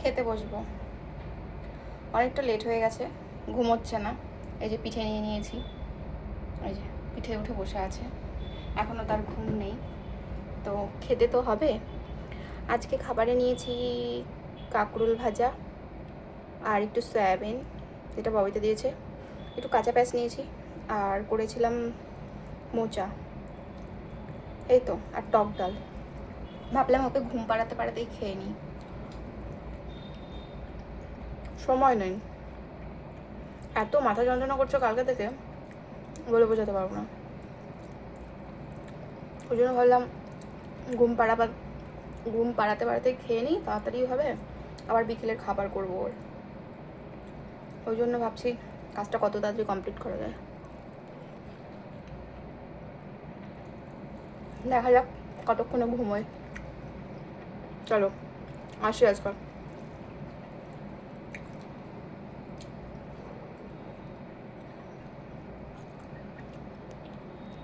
খেতে বসবো। অনেকটা লেট হয়ে গেছে, ঘুমোচ্ছে না। এই যে পিঠে নিয়ে নিয়েছি, এই যে পিঠে উঠে বসে আছে, এখনও তার ঘুম নেই। তো খেতে তো হবে। আজকে খাবারে নিয়েছি কাঁকরোল ভাজা আর একটু সয়াবিন, যেটা ববিতা দিয়েছে, একটু কাঁচা পেঁয়াজ নিয়েছি, আর করেছিলাম মোচা, এই তো, আর টক ডাল। ভাবলাম ওকে ঘুম পাড়াতে পাড়াতেই খেয়ে নিই, সময় নেই। এত মাথা যন্ত্রণা করছে কালকে থেকে, বলে বোঝাতে পারবো না। ওই জন্য ভাবলাম ঘুম পাড়াতে পাড়াতেই খেয়ে নিই, তাড়াতাড়ি হবে, আবার বিকেলের খাবার করবো ওর। ওই জন্য ভাবছি কাজটা কত তাড়াতাড়ি কমপ্লিট করা যায়। দেখা যাক কতক্ষণে ঘুমোয়। চলো আসি আজকাল।